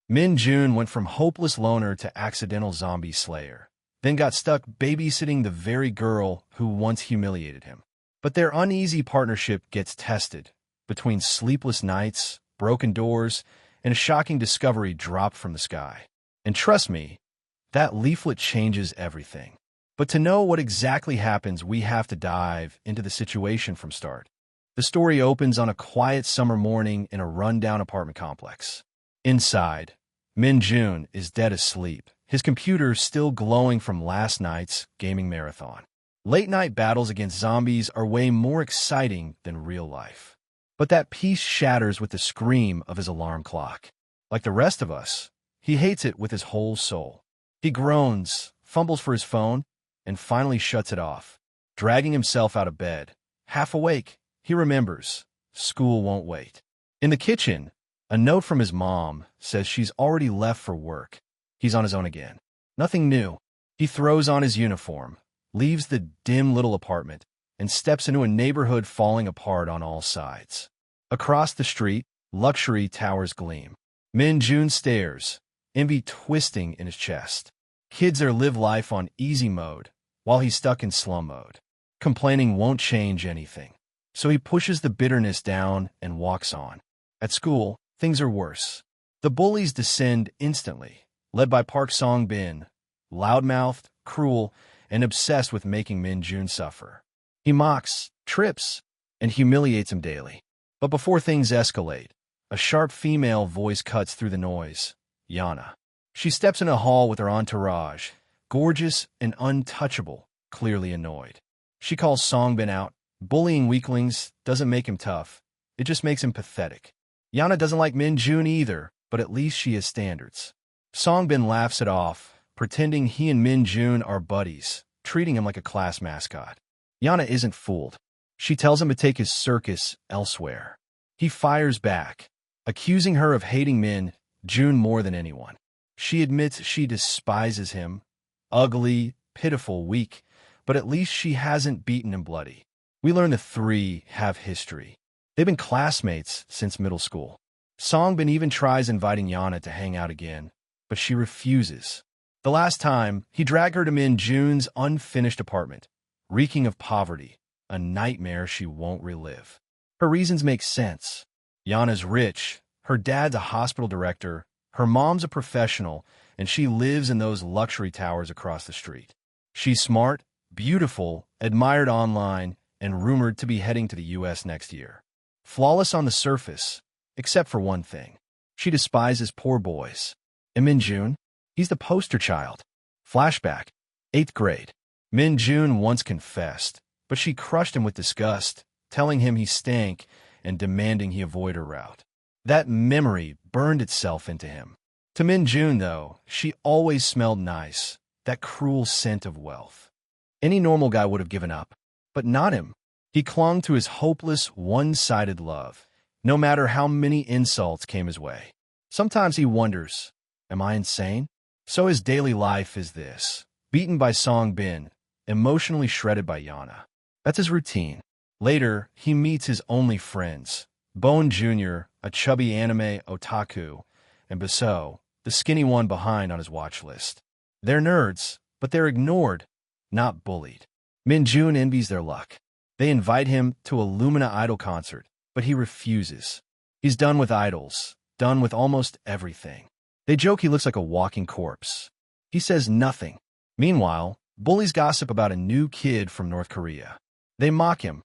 Min-jun went from hopeless loner to accidental zombie slayer, then got stuck babysitting the very girl who once humiliated him. But their uneasy partnership gets tested between sleepless nights, broken doors, and a shocking discovery dropped from the sky. And trust me, that leaflet changes everything. But to know what exactly happens, we have to dive into the situation from start. The story opens on a quiet summer morning in a rundown apartment complex. Inside, Min-jun is dead asleep, his computer still glowing from last night's gaming marathon. Late-night battles against zombies are way more exciting than real life. But that peace shatters with the scream of his alarm clock. Like the rest of us, he hates it with his whole soul. He groans, fumbles for his phone, and finally shuts it off. Dragging himself out of bed, half awake, he remembers, school won't wait. In the kitchen, a note from his mom says she's already left for work. He's on his own again. Nothing new. He throws on his uniform, leaves the dim little apartment, and steps into a neighborhood falling apart on all sides. Across the street, luxury towers gleam. Min-jun stares, envy twisting in his chest. Kids are live life on easy mode, while he's stuck in slum mode. Complaining won't change anything. So he pushes the bitterness down and walks on. At school, things are worse. The bullies descend instantly, led by Park Song-bin, loudmouthed, cruel, and obsessed with making Min-jun suffer. He mocks, trips, and humiliates him daily. But before things escalate, a sharp female voice cuts through the noise. Yana. She steps in a hall with her entourage, gorgeous and untouchable, clearly annoyed. She calls Song-bin out. Bullying weaklings doesn't make him tough, it just makes him pathetic. Yana doesn't like Min-jun either, but at least she has standards. Song-bin laughs it off, pretending he and Min-jun are buddies, treating him like a class mascot. Yana isn't fooled. She tells him to take his circus elsewhere. He fires back, accusing her of hating Min-jun more than anyone. She admits she despises him. Ugly, pitiful, weak, but at least she hasn't beaten him bloody. We learn the three have history. They've been classmates since middle school. Song-bin even tries inviting Yana to hang out again, but she refuses. The last time, he dragged her to Min-jun's unfinished apartment, reeking of poverty, a nightmare she won't relive. Her reasons make sense. Yana's rich, her dad's a hospital director, her mom's a professional, and she lives in those luxury towers across the street. She's smart, beautiful, admired online, and rumored to be heading to the US next year. Flawless on the surface, except for one thing. She despises poor boys. And Min-jun? He's the poster child. Flashback. 8th grade. Min-jun once confessed, but she crushed him with disgust, telling him he stank and demanding he avoid her route. That memory burned itself into him. To Min-jun, though, she always smelled nice, that cruel scent of wealth. Any normal guy would have given up, but not him. He clung to his hopeless, one-sided love, no matter how many insults came his way. Sometimes he wonders, am I insane? So his daily life is this, beaten by Song-bin, emotionally shredded by Yana. That's his routine. Later, he meets his only friends, Bone Jr., a chubby anime otaku, and Baso, the skinny one behind on his watch list. They're nerds, but they're ignored, not bullied. Min-jun envies their luck. They invite him to a Lumina Idol concert, but he refuses. He's done with idols, done with almost everything. They joke he looks like a walking corpse. He says nothing. Meanwhile, bullies gossip about a new kid from North Korea. They mock him,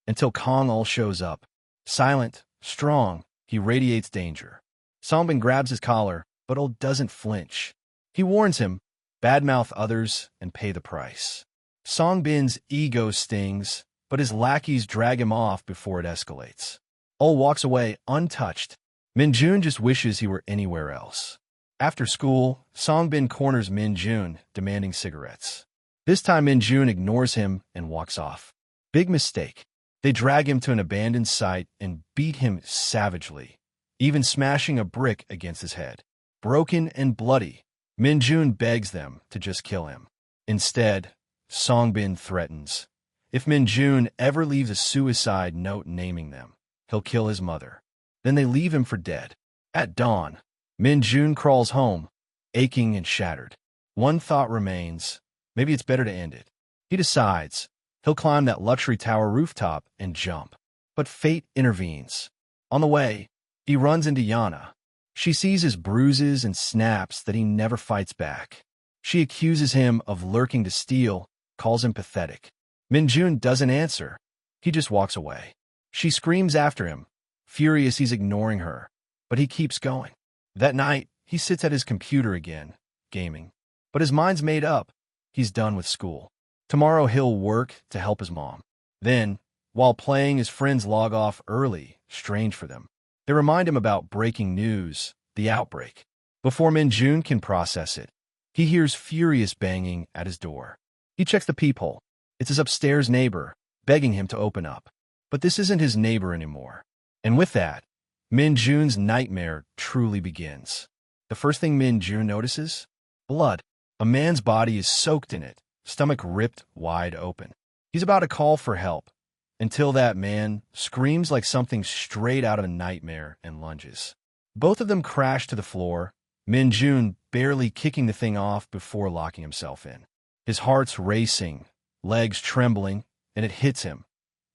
until Kong-ul shows up. Silent, strong, he radiates danger. Song-bin grabs his collar, but Ul doesn't flinch. He warns him, badmouth others and pay the price. Song-bin's ego stings, but his lackeys drag him off before it escalates. Ul walks away untouched. Min-jun just wishes he were anywhere else. After school, Song-bin corners Min-jun, demanding cigarettes. This time Min-jun ignores him and walks off. Big mistake. They drag him to an abandoned site and beat him savagely, even smashing a brick against his head. Broken and bloody, Min-jun begs them to just kill him. Instead, Song-bin threatens, if Min-jun ever leaves a suicide note naming them, he'll kill his mother. Then they leave him for dead. At dawn, Min-jun crawls home, aching and shattered. One thought remains, maybe it's better to end it. He decides he'll climb that luxury tower rooftop and jump. But fate intervenes. On the way, he runs into Yana. She sees his bruises and snaps that he never fights back. She accuses him of lurking to steal, calls him pathetic. Min-jun doesn't answer. He just walks away. She screams after him, furious he's ignoring her, but he keeps going. That night, he sits at his computer again, gaming. But his mind's made up. He's done with school. Tomorrow he'll work to help his mom. Then, while playing, his friends log off early, strange for them. They remind him about breaking news, the outbreak. Before Min-jun can process it, he hears furious banging at his door. He checks the peephole. It's his upstairs neighbor, begging him to open up. But this isn't his neighbor anymore. And with that, Min-jun's nightmare truly begins. The first thing Min-jun notices? Blood. A man's body is soaked in it, stomach ripped wide open. He's about to call for help, until that man screams like something straight out of a nightmare and lunges. Both of them crash to the floor, Min-jun barely kicking the thing off before locking himself in. His heart's racing, legs trembling, and it hits him.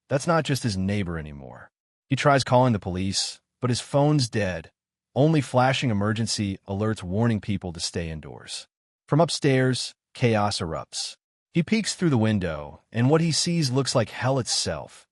That's not just his neighbor anymore. He tries calling the police, but his phone's dead, only flashing emergency alerts warning people to stay indoors. From upstairs, chaos erupts. He peeks through the window, and what he sees looks like hell itself.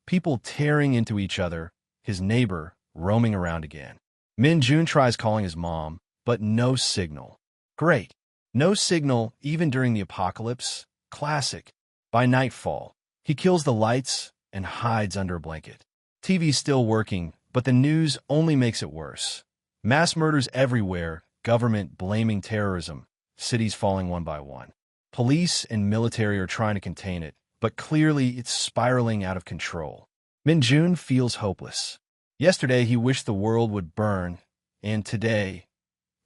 People tearing into each other, his neighbor roaming around again. Min-jun tries calling his mom, but no signal. Great. No signal even during the apocalypse. Classic. By nightfall, he kills the lights and hides under a blanket. TV's still working, but the news only makes it worse. Mass murders everywhere, government blaming terrorism, cities falling one by one. Police and military are trying to contain it, but clearly it's spiraling out of control. Min-jun feels hopeless. Yesterday he wished the world would burn, and today,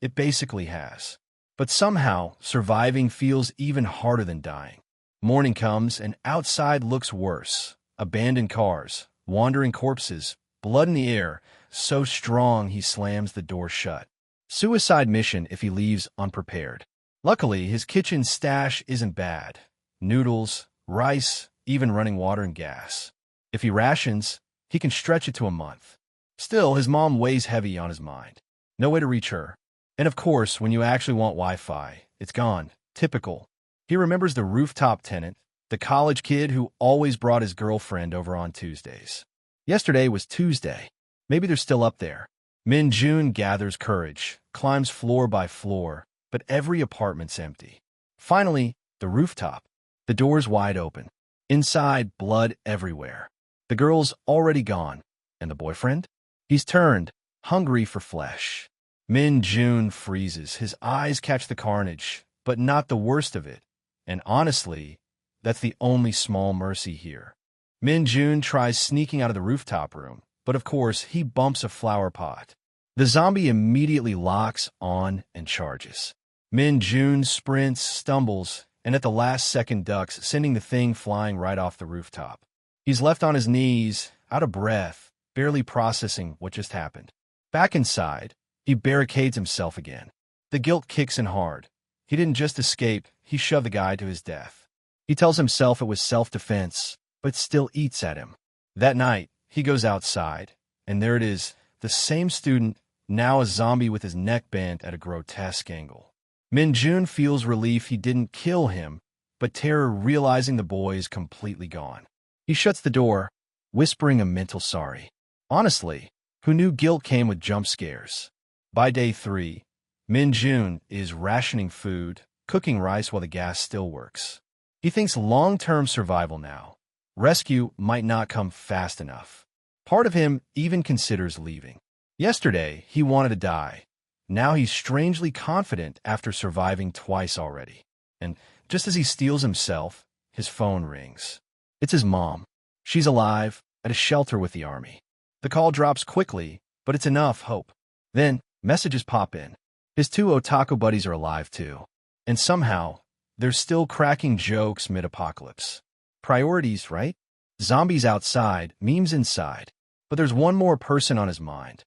it basically has. But somehow, surviving feels even harder than dying. Morning comes, and outside looks worse. Abandoned cars, wandering corpses, blood in the air, so strong he slams the door shut. Suicide mission if he leaves unprepared. Luckily, his kitchen stash isn't bad. Noodles, rice, even running water and gas. If he rations, he can stretch it to a month. Still, his mom weighs heavy on his mind. No way to reach her. And of course, when you actually want Wi-Fi, it's gone. Typical. He remembers the rooftop tenant, the college kid who always brought his girlfriend over on Tuesdays. Yesterday was Tuesday. Maybe they're still up there. Min-jun gathers courage, climbs floor by floor, but every apartment's empty. Finally, the rooftop. The door's wide open. Inside, blood everywhere. The girl's already gone. And the boyfriend? He's turned, hungry for flesh. Min-jun freezes. His eyes catch the carnage, but not the worst of it. And honestly, that's the only small mercy here. Min-jun tries sneaking out of the rooftop room, but of course, he bumps a flower pot. The zombie immediately locks on and charges. Min-jun sprints, stumbles, and at the last second ducks, sending the thing flying right off the rooftop. He's left on his knees, out of breath, barely processing what just happened. Back inside, he barricades himself again. The guilt kicks in hard. He didn't just escape, he shoved the guy to his death. He tells himself it was self-defense, but still eats at him. That night, he goes outside, and there it is, the same student, now a zombie with his neck bent at a grotesque angle. Min-jun feels relief he didn't kill him, but terror realizing the boy is completely gone. He shuts the door, whispering a mental sorry. Honestly, who knew guilt came with jump scares? By day 3, Min-jun is rationing food, cooking rice while the gas still works. He thinks long-term survival now. Rescue might not come fast enough. Part of him even considers leaving. Yesterday, he wanted to die. Now he's strangely confident after surviving twice already. And just as he steels himself, his phone rings. It's his mom. She's alive, at a shelter with the army. The call drops quickly, but it's enough hope. Then, messages pop in. His 2 otaku buddies are alive too. And somehow, they're still cracking jokes mid-apocalypse. Priorities, right? Zombies outside, memes inside. But there's one more person on his mind.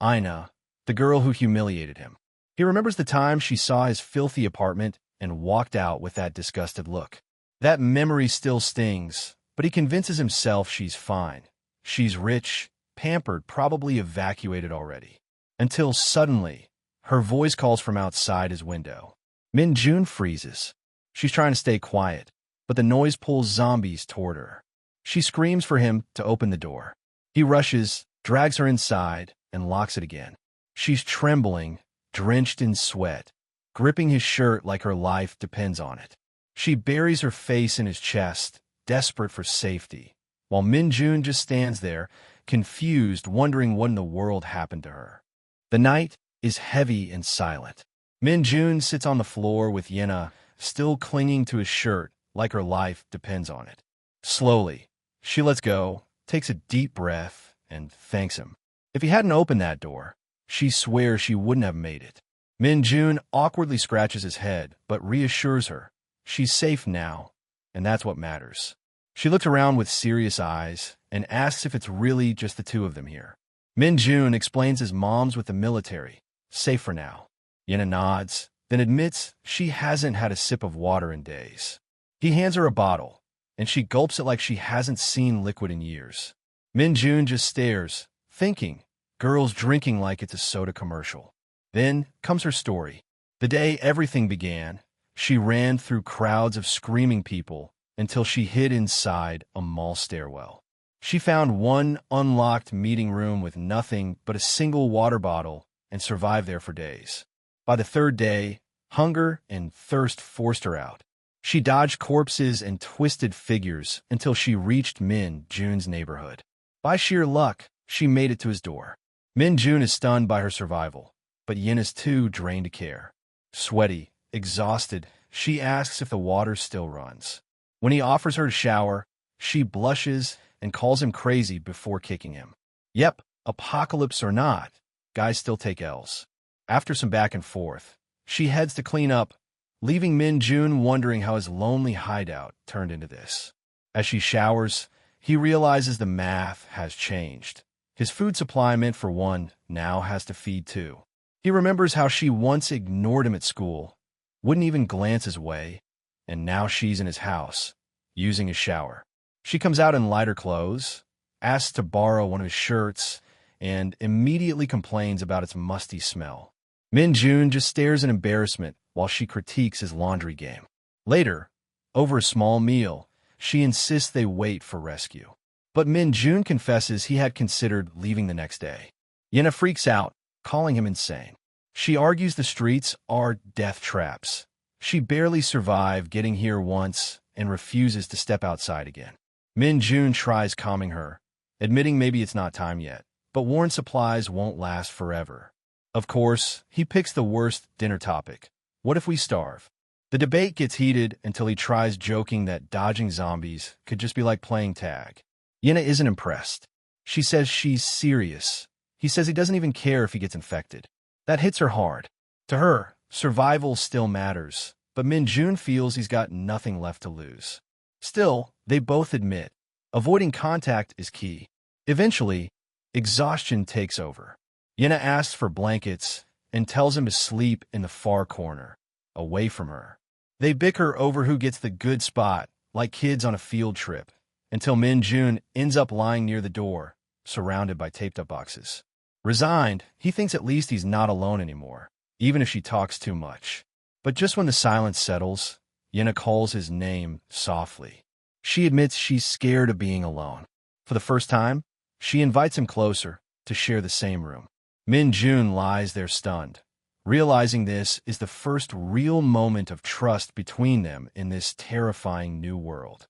Aina, the girl who humiliated him. He remembers the time she saw his filthy apartment and walked out with that disgusted look. That memory still stings, but he convinces himself she's fine. She's rich, pampered, probably evacuated already. Until suddenly, her voice calls from outside his window. Min-jun freezes. She's trying to stay quiet, but the noise pulls zombies toward her. She screams for him to open the door. He rushes, drags her inside, and locks it again. She's trembling, drenched in sweat, gripping his shirt like her life depends on it. She buries her face in his chest, desperate for safety, while Min-jun just stands there, confused, wondering what in the world happened to her. The night is heavy and silent. Min-jun sits on the floor with Yena, still clinging to his shirt like her life depends on it. Slowly, she lets go, takes a deep breath, and thanks him. If he hadn't opened that door, she swears she wouldn't have made it. Min-jun awkwardly scratches his head, but reassures her. She's safe now, and that's what matters. She looks around with serious eyes and asks if it's really just the two of them here. Min-jun explains his mom's with the military, safe for now. Yena nods, then admits she hasn't had a sip of water in days. He hands her a bottle, and she gulps it like she hasn't seen liquid in years. Min-jun just stares, thinking, girls drinking like it's a soda commercial. Then comes her story. The day everything began, she ran through crowds of screaming people until she hid inside a mall stairwell. She found one unlocked meeting room with nothing but a single water bottle and survived there for days. By the third day, hunger and thirst forced her out. She dodged corpses and twisted figures until she reached Min-jun's neighborhood. By sheer luck, she made it to his door. Min-jun is stunned by her survival, but Yin is too drained to care. Sweaty, exhausted, she asks if the water still runs. When he offers her to shower, she blushes and calls him crazy before kicking him. Yep, apocalypse or not, guys still take L's. After some back and forth, she heads to clean up, leaving Min-jun wondering how his lonely hideout turned into this. As she showers, he realizes the math has changed. His food supply meant for one now has to feed two. He remembers how she once ignored him at school, wouldn't even glance his way, and now she's in his house, using his shower. She comes out in lighter clothes, asks to borrow one of his shirts, and immediately complains about its musty smell. Min-jun just stares in embarrassment while she critiques his laundry game. Later, over a small meal, she insists they wait for rescue. But Min-jun confesses he had considered leaving the next day. Yena freaks out, calling him insane. She argues the streets are death traps. She barely survived getting here once and refuses to step outside again. Min-jun tries calming her, admitting maybe it's not time yet, but warns supplies won't last forever. Of course, he picks the worst dinner topic. What if we starve? The debate gets heated until he tries joking that dodging zombies could just be like playing tag. Yena isn't impressed. She says she's serious. He says he doesn't even care if he gets infected. That hits her hard. To her, survival still matters, but Min-jun feels he's got nothing left to lose. Still, they both admit, avoiding contact is key. Eventually, exhaustion takes over. Yena asks for blankets and tells him to sleep in the far corner, away from her. They bicker over who gets the good spot, like kids on a field trip, until Min-jun ends up lying near the door, surrounded by taped-up boxes. Resigned, he thinks at least he's not alone anymore, even if she talks too much. But just when the silence settles, Yena calls his name softly. She admits she's scared of being alone. For the first time, she invites him closer to share the same room. Min-jun lies there stunned, realizing this is the first real moment of trust between them in this terrifying new world.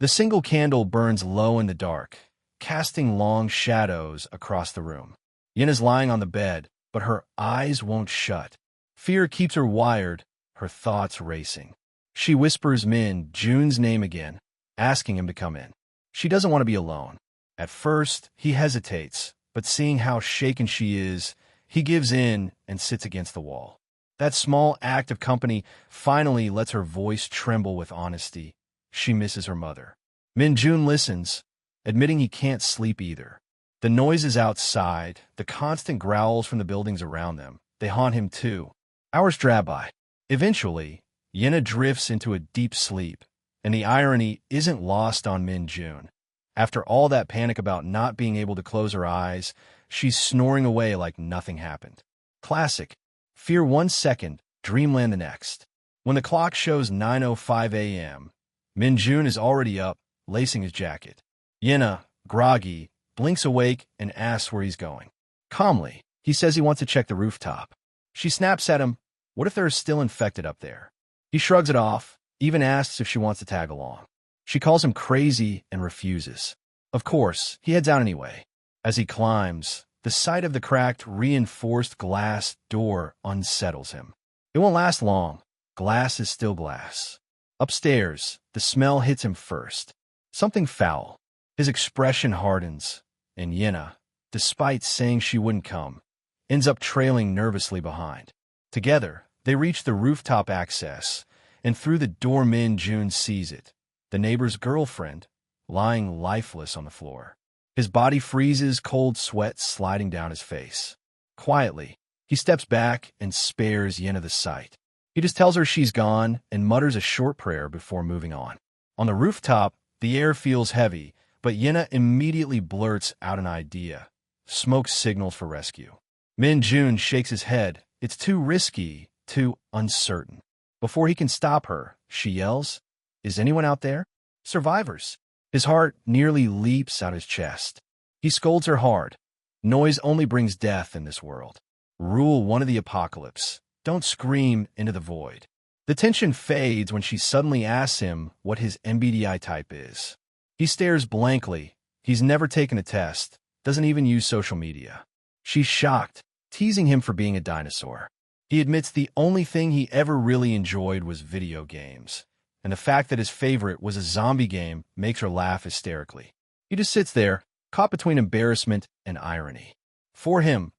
The single candle burns low in the dark, casting long shadows across the room. Yena's lying on the bed, but her eyes won't shut. Fear keeps her wired, her thoughts racing. She whispers Min-jun's name again, asking him to come in. She doesn't want to be alone. At first, he hesitates, but seeing how shaken she is, he gives in and sits against the wall. That small act of company finally lets her voice tremble with honesty. She misses her mother. Min-jun listens, admitting he can't sleep either. The noises outside, the constant growls from the buildings around them, they haunt him too. Hours drag by. Eventually, Yena drifts into a deep sleep, and the irony isn't lost on Min-jun. After all that panic about not being able to close her eyes, she's snoring away like nothing happened. Classic. Fear 1 second, dreamland the next. When the clock shows 9:05 a.m., Min-jun is already up, lacing his jacket. Yena, groggy, blinks awake and asks where he's going. Calmly, he says he wants to check the rooftop. She snaps at him, "What if they're still infected up there?" He shrugs it off, even asks if she wants to tag along. She calls him crazy and refuses. Of course, he heads out anyway. As he climbs, the sight of the cracked, reinforced glass door unsettles him. It won't last long. Glass is still glass. Upstairs, the smell hits him first. Something foul. His expression hardens, and Yena, despite saying she wouldn't come, ends up trailing nervously behind. Together, they reach the rooftop access, and through the door Min-jun sees it, the neighbor's girlfriend, lying lifeless on the floor. His body freezes, cold sweat sliding down his face. Quietly, he steps back and spares Yena the sight. He just tells her she's gone and mutters a short prayer before moving on. On the rooftop, the air feels heavy, but Yena immediately blurts out an idea. Smoke signals for rescue. Min-jun shakes his head. It's too risky, too uncertain. Before he can stop her, she yells, "Is anyone out there?" Survivors. His heart nearly leaps out his chest. He scolds her hard. Noise only brings death in this world. Rule 1 of the apocalypse. Don't scream into the void. The tension fades when she suddenly asks him what his MBTI type is. He stares blankly. He's never taken a test, doesn't even use social media. She's shocked, teasing him for being a dinosaur. He admits the only thing he ever really enjoyed was video games, and the fact that his favorite was a zombie game makes her laugh hysterically. He just sits there, caught between embarrassment and irony. For him,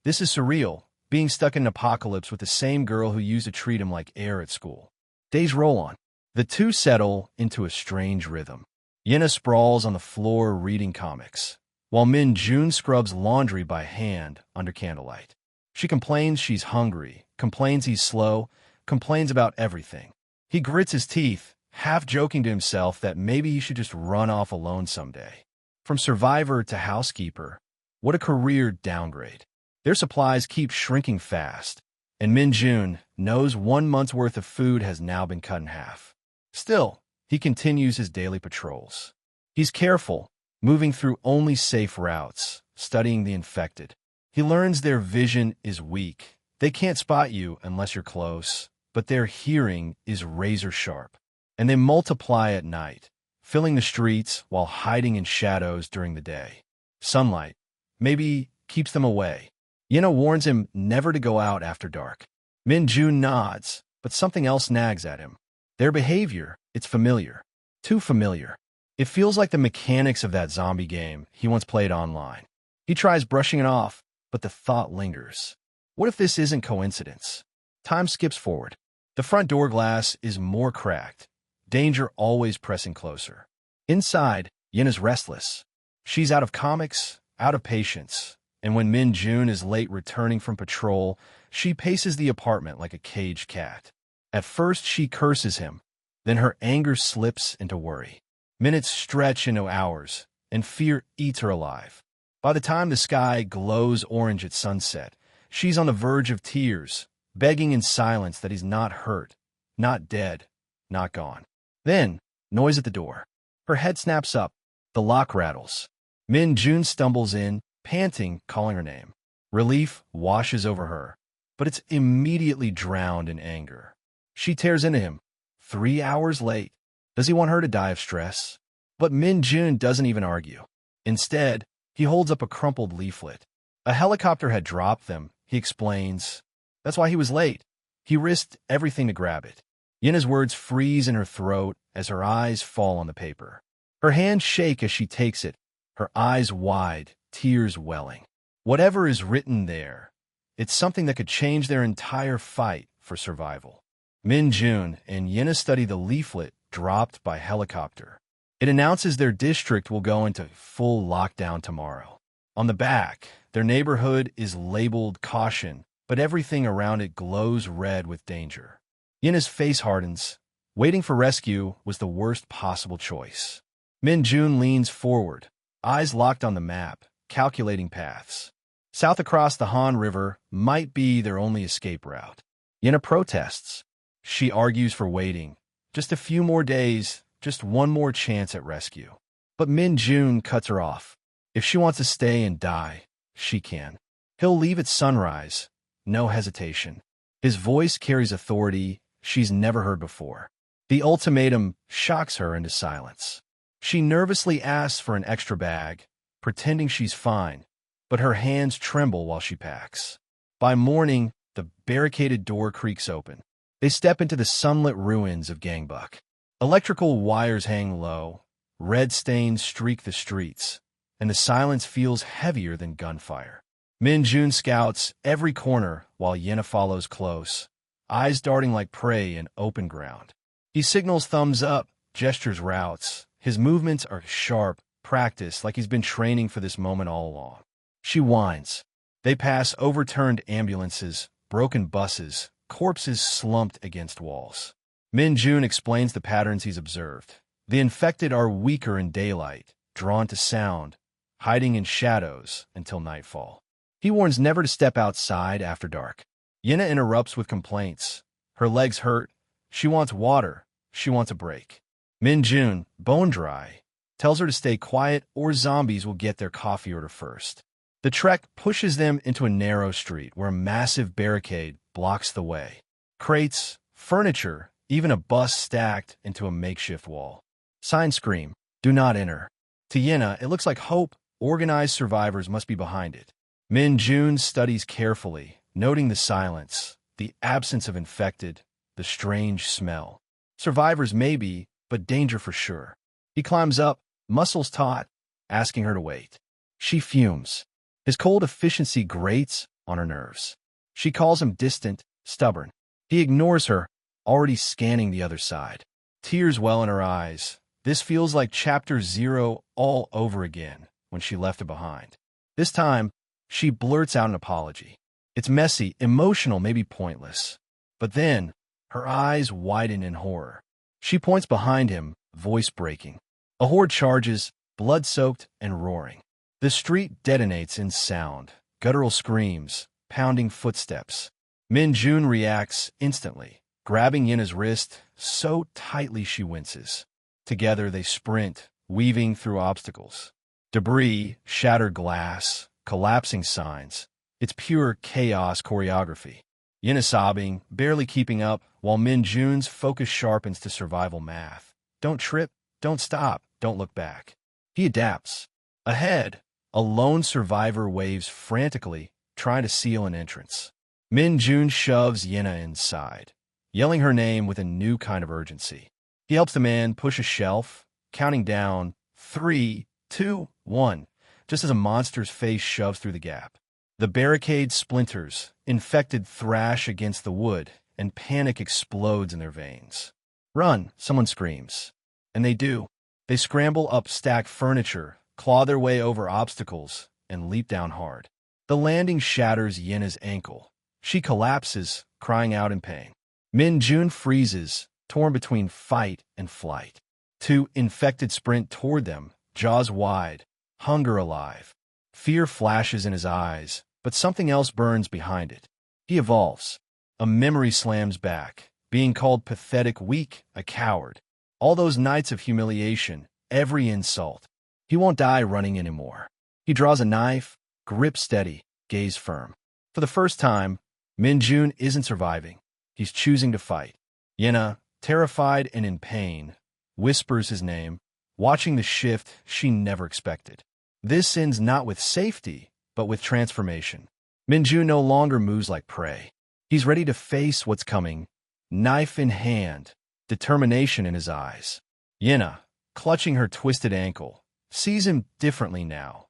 this is surreal, being stuck in an apocalypse with the same girl who used to treat him like air at school. Days roll on. The two settle into a strange rhythm. Yena sprawls on the floor reading comics, while Min-jun scrubs laundry by hand under candlelight. She complains she's hungry, complains he's slow, complains about everything. He grits his teeth, half joking to himself that maybe he should just run off alone someday. From survivor to housekeeper, what a career downgrade. Their supplies keep shrinking fast, and Min-jun knows 1 month's worth of food has now been cut in half. Still, he continues his daily patrols. He's careful, moving through only safe routes, studying the infected. He learns their vision is weak. They can't spot you unless you're close, but their hearing is razor sharp. And they multiply at night, filling the streets while hiding in shadows during the day. Sunlight, maybe, keeps them away. Yena warns him never to go out after dark. Min-jun nods, but something else nags at him. Their behavior, it's familiar. Too familiar. It feels like the mechanics of that zombie game he once played online. He tries brushing it off, but the thought lingers. What if this isn't coincidence? Time skips forward. The front door glass is more cracked. Danger always pressing closer. Inside, Yena's restless. She's out of comics, out of patience. And when Min-jun is late returning from patrol, she paces the apartment like a caged cat. At first, she curses him. Then her anger slips into worry. Minutes stretch into hours, and fear eats her alive. By the time the sky glows orange at sunset, she's on the verge of tears, begging in silence that he's not hurt, not dead, not gone. Then, noise at the door. Her head snaps up. The lock rattles. Min-jun stumbles in, panting, calling her name. Relief washes over her, but it's immediately drowned in anger. She tears into him. 3 hours late. Does he want her to die of stress? But Min-jun doesn't even argue. Instead, he holds up a crumpled leaflet. A helicopter had dropped them, he explains. That's why he was late. He risked everything to grab it. Yena's words freeze in her throat as her eyes fall on the paper. Her hands shake as she takes it, her eyes wide, tears welling. Whatever is written there, it's something that could change their entire fight for survival. Min-jun and Yena study the leaflet dropped by helicopter. It announces their district will go into full lockdown tomorrow. On the back, their neighborhood is labeled caution, but everything around it glows red with danger. Yina's face hardens. Waiting for rescue was the worst possible choice. Min-jun leans forward, eyes locked on the map, calculating paths. South across the Han River might be their only escape route. Yina protests. She argues for waiting. Just a few more days, just one more chance at rescue. But Min-jun cuts her off. If she wants to stay and die, she can. He'll leave at sunrise. No hesitation. His voice carries authority she's never heard before. The ultimatum shocks her into silence. She nervously asks for an extra bag, pretending she's fine, but her hands tremble while she packs. By morning, the barricaded door creaks open. They step into the sunlit ruins of Gangbuk. Electrical wires hang low, red stains streak the streets, and the silence feels heavier than gunfire. Min-jun scouts every corner while Yena follows close, eyes darting like prey in open ground. He signals thumbs up, gestures routes. His movements are sharp, practiced, like he's been training for this moment all along. She whines. They pass overturned ambulances, broken buses, corpses slumped against walls. Min-jun explains the patterns he's observed. The infected are weaker in daylight, drawn to sound, hiding in shadows until nightfall. He warns never to step outside after dark. Yena interrupts with complaints. Her legs hurt. She wants water. She wants a break. Min-jun, bone dry, tells her to stay quiet or zombies will get their coffee order first. The trek pushes them into a narrow street where a massive barricade blocks the way. Crates, furniture, even a bus stacked into a makeshift wall. Signs scream, "Do not enter." To Yena, it looks like hope. Organized survivors must be behind it. Min-jun studies carefully, noting the silence, the absence of infected, the strange smell. Survivors maybe, but danger for sure. He climbs up, muscles taut, asking her to wait. She fumes. His cold efficiency grates on her nerves. She calls him distant, stubborn. He ignores her, already scanning the other side. Tears well in her eyes. This feels like chapter 0 all over again when she left it behind. This time, she blurts out an apology. It's messy, emotional, maybe pointless. But then, her eyes widen in horror. She points behind him, voice breaking. A horde charges, blood-soaked and roaring. The street detonates in sound, guttural screams, pounding footsteps. Min-jun reacts instantly, grabbing Yena's wrist so tightly she winces. Together they sprint, weaving through obstacles. Debris, shattered glass, collapsing signs. It's pure chaos choreography. Yena sobbing, barely keeping up, while Min-jun's focus sharpens to survival math. Don't trip, don't stop, don't look back. He adapts. Ahead, a lone survivor waves frantically, trying to seal an entrance. Min-jun shoves Yena inside, yelling her name with a new kind of urgency. He helps the man push a shelf, counting down 3, 2, 1, just as a monster's face shoves through the gap. The barricade splinters, infected thrash against the wood, and panic explodes in their veins. "Run!" someone screams. And they do. They scramble up stacked furniture, claw their way over obstacles, and leap down hard. The landing shatters Yena's ankle. She collapses, crying out in pain. Min-jun freezes, torn between fight and flight. Two infected sprint toward them, jaws wide, hunger alive. Fear flashes in his eyes, but something else burns behind it. He evolves. A memory slams back, being called pathetic, weak, a coward. All those nights of humiliation, every insult. He won't die running anymore. He draws a knife, grip steady, gaze firm. For the first time, Min-jun isn't surviving. He's choosing to fight. Yena, terrified and in pain, whispers his name, watching the shift she never expected. This ends not with safety, but with transformation. Min-jun no longer moves like prey. He's ready to face what's coming, knife in hand, determination in his eyes. Yena, clutching her twisted ankle, sees him differently now.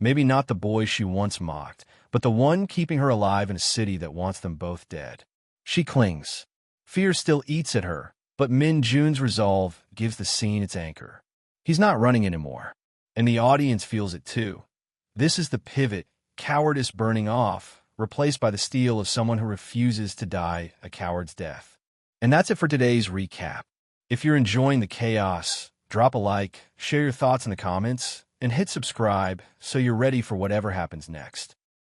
Maybe not the boy she once mocked, but the one keeping her alive in a city that wants them both dead. She clings. Fear still eats at her, but Min-jun's resolve gives the scene its anchor. He's not running anymore, and the audience feels it too. This is the pivot, cowardice burning off, replaced by the steel of someone who refuses to die a coward's death. And that's it for today's recap. If you're enjoying the chaos, drop a like, share your thoughts in the comments, and hit subscribe so you're ready for whatever happens next.